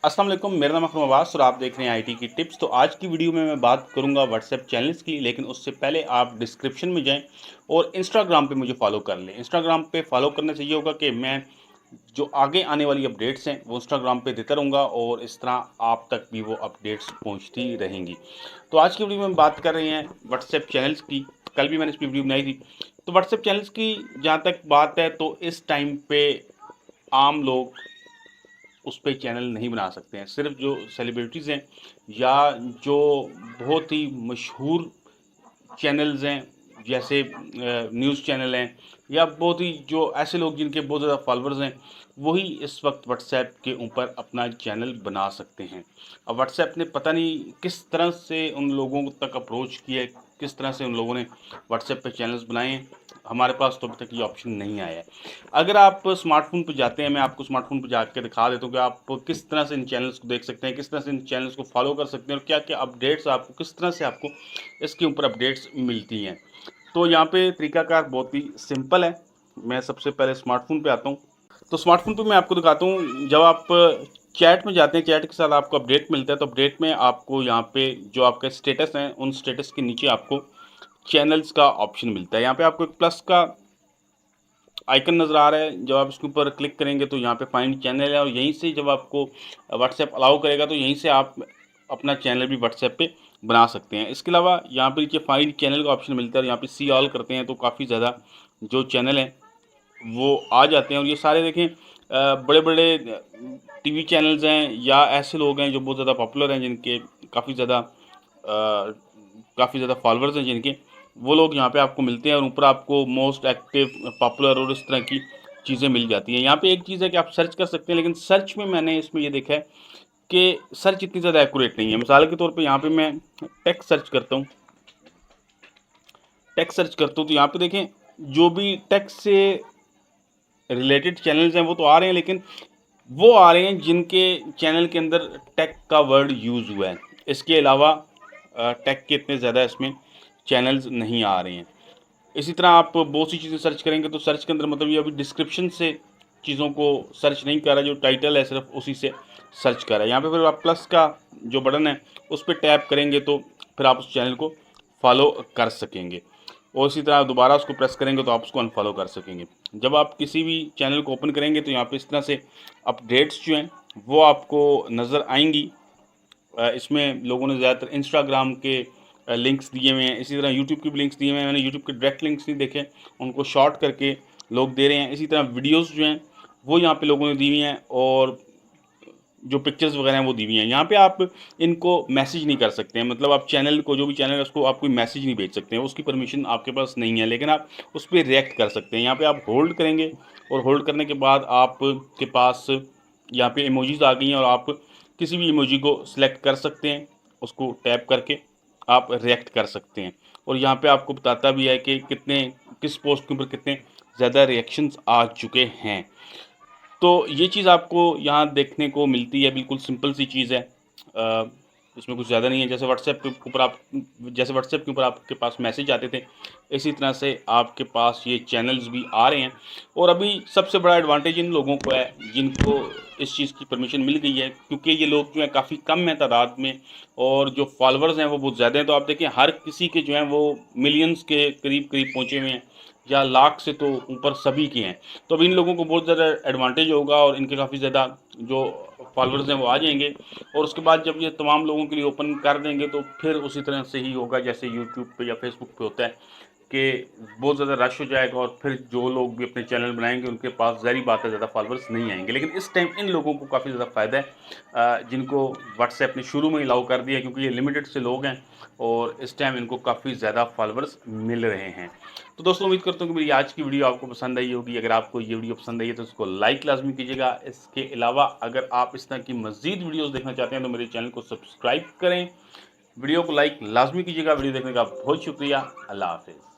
अस्सलाम वालेकुम, मेरा नाम अकरम अब्बास और आप देख रहे हैं आईटी की टिप्स। तो आज की वीडियो में मैं बात करूंगा व्हाट्सएप चैनल्स की, लेकिन उससे पहले आप डिस्क्रिप्शन में जाएं और इंस्टाग्राम पे मुझे फॉलो कर लें। इंस्टाग्राम पे फॉलो करने से ये होगा कि मैं जो आगे आने वाली अपडेट्स हैं वो इंस्टाग्राम पे देता रहूँगा और इस तरह आप तक भी वो अपडेट्स पहुँचती रहेंगी। तो आज की वीडियो में बात कर रहे हैं व्हाट्सएप चैनल्स की। कल भी मैंने इस पर वीडियो बनाई थी। तो व्हाट्सएप चैनल्स की जहाँ तक बात है, तो इस टाइम पे आम लोग उस पे चैनल नहीं बना सकते हैं। सिर्फ जो सेलिब्रिटीज़ हैं या जो बहुत ही मशहूर चैनल्स हैं, जैसे न्यूज़ चैनल हैं, या बहुत ही जो ऐसे लोग जिनके बहुत ज़्यादा फॉलोअर्स हैं, वही इस वक्त व्हाट्सएप के ऊपर अपना चैनल बना सकते हैं। अब व्हाट्सएप ने पता नहीं किस तरह से उन लोगों तक अप्रोच किया है, किस तरह से उन लोगों ने व्हाट्सएप पे चैनल्स बनाए हैं। हमारे पास तो अभी तक ये ऑप्शन नहीं आया है। अगर आप स्मार्टफोन पर जाते हैं, मैं आपको स्मार्टफोन पर जाकर दिखा देता हूँ कि आप किस तरह से इन चैनल्स को देख सकते हैं, किस तरह से इन चैनल्स को फॉलो कर सकते हैं और क्या क्या अपडेट्स आपको किस तरह से आपको इसके ऊपर अपडेट्स मिलती हैं। तो यहाँ पे तरीकाकार बहुत ही सिंपल है। मैं सबसे पहले स्मार्टफोन पे आता हूँ। तो स्मार्टफोन पे मैं आपको दिखाता हूँ, जब आप चैट में जाते हैं, चैट के साथ आपको अपडेट मिलता है। तो अपडेट में आपको यहाँ पे जो आपके स्टेटस हैं, उन स्टेटस के नीचे आपको चैनल्स का ऑप्शन मिलता है। यहाँ पे आपको एक प्लस का आइकन नज़र आ रहा है। जब आप इसके ऊपर क्लिक करेंगे तो यहाँ पे फाइंड चैनल है, और यहीं से जब आपको व्हाट्सएप अलाउ करेगा तो यहीं से आप अपना चैनल भी व्हाट्सएप पे बना सकते हैं। इसके अलावा यहाँ पे नीचे फाइंड चैनल का ऑप्शन मिलता है, यहाँ पे सी ऑल करते हैं तो काफ़ी ज़्यादा जो चैनल हैं वो आ जाते हैं। और ये सारे देखें बड़े बड़े टीवी चैनल्स हैं, या ऐसे लोग हैं जो बहुत ज़्यादा पॉपुलर हैं, जिनके काफ़ी ज़्यादा फॉलोअर्स हैं जिनके, वो लोग यहाँ पे आपको मिलते हैं। और ऊपर आपको मोस्ट एक्टिव, पॉपुलर और इस तरह की चीज़ें मिल जाती हैं। यहाँ पे एक चीज़ है कि आप सर्च कर सकते हैं, लेकिन सर्च में मैंने इसमें ये देखा है कि सर्च इतनी ज़्यादा एक्यूरेट नहीं है। मिसाल के तौर पे यहाँ पे मैं टेक्स्ट सर्च करता हूँ तो यहाँ पे देखें जो भी टेक्स्ट से रिलेटेड चैनल्स हैं वो तो आ रहे हैं, लेकिन वो आ रहे हैं जिनके चैनल के अंदर टेक का वर्ड यूज़ हुआ है। इसके अलावा टेक के इतने ज़्यादा इसमें चैनल्स नहीं आ रहे हैं। इसी तरह आप बहुत सी चीज़ें सर्च करेंगे तो सर्च के अंदर मतलब ये अभी डिस्क्रिप्शन से चीज़ों को सर्च नहीं कर रहा, जो टाइटल है सिर्फ उसी से सर्च कर रहा है। यहाँ पे फिर आप प्लस का जो बटन है उस पर टैप करेंगे तो फिर आप उस चैनल को फॉलो कर सकेंगे, और इसी तरह दोबारा उसको प्रेस करेंगे तो आप उसको अनफॉलो कर सकेंगे। जब आप किसी भी चैनल को ओपन करेंगे तो यहाँ पे इस तरह से अपडेट्स जो हैं वो आपको नज़र आएंगी। इसमें लोगों ने ज़्यादातर इंस्टाग्राम के लिंक्स दिए हुए हैं, इसी तरह यूट्यूब के भी लिंक्स दिए हुए हैं। मैंने यूट्यूब के डायरेक्ट लिंक्स नहीं देखे, उनको शॉर्ट करके लोग दे रहे हैं। इसी तरह वीडियोस जो हैं वो यहाँ पे लोगों ने दी हुई हैं, और जो पिक्चर्स वगैरह हैं वो दी हुई हैं। यहाँ पे आप इनको मैसेज नहीं कर सकते हैं, मतलब आप चैनल को, जो भी चैनल है उसको आप कोई मैसेज नहीं भेज सकते हैं, उसकी परमिशन आपके पास नहीं है, लेकिन आप उस पर रिएक्ट कर सकते हैं। यहाँ पे आप होल्ड करेंगे और होल्ड करने के बाद आपके पास यहाँ पे इमोजीज आ गई हैं, और आप किसी भी इमोजी को सिलेक्ट कर सकते हैं, उसको टैप करके आप रिएक्ट कर सकते हैं। और यहाँ पे आपको बताता भी है कि किस पोस्ट के ऊपर कितने ज़्यादा रिएक्शंस आ चुके हैं। तो ये चीज़ आपको यहाँ देखने को मिलती है, बिल्कुल सिंपल सी चीज़ है। इसमें कुछ ज़्यादा नहीं है। जैसे व्हाट्सएप के ऊपर आपके पास मैसेज आते थे, इसी तरह से आपके पास ये चैनल्स भी आ रहे हैं। और अभी सबसे बड़ा एडवांटेज इन लोगों को है जिनको इस चीज़ की परमिशन मिल गई है, क्योंकि ये लोग जो है काफ़ी कम हैं तादाद में, और जो फॉलोअर्स हैं वो बहुत ज़्यादा हैं। तो आप देखें हर किसी के जो हैं वो मिलियंस के करीब करीब पहुँचे हुए हैं, या लाख से तो ऊपर सभी के हैं। तो अब इन लोगों को बहुत ज़्यादा एडवांटेज होगा, और इनके काफ़ी ज़्यादा जो फॉलोअर्स हैं वो आ जाएंगे। और उसके बाद जब ये तमाम लोगों के लिए ओपन कर देंगे तो फिर उसी तरह से ही होगा जैसे यूट्यूब पे या फेसबुक पे होता है, कि बहुत ज़्यादा रश हो जाएगा, और फिर जो लोग भी अपने चैनल बनाएंगे उनके पास ज़ाहिर बात है ज़्यादा फॉलोअर्स नहीं आएंगे। लेकिन इस टाइम इन लोगों को काफ़ी ज़्यादा फ़ायदा है, जिनको व्हाट्सएप ने शुरू में ही अलाउ कर दिया, क्योंकि ये लिमिटेड से लोग हैं और इस टाइम इनको काफ़ी ज़्यादा फॉलोअर्स मिल रहे हैं। तो दोस्तों, उम्मीद करता हूँ कि मेरी आज की वीडियो आपको पसंद आई होगी। अगर आपको ये वीडियो पसंद आई है तो उसको लाइक लाजमी कीजिएगा। इसके अलावा अगर आप इस तरह की मज़ीद वीडियोज़ देखना चाहते हैं तो मेरे चैनल को सब्सक्राइब करें, वीडियो को लाइक लाजमी कीजिएगा। वीडियो देखने का बहुत शुक्रिया। अल्लाह हाफिज़।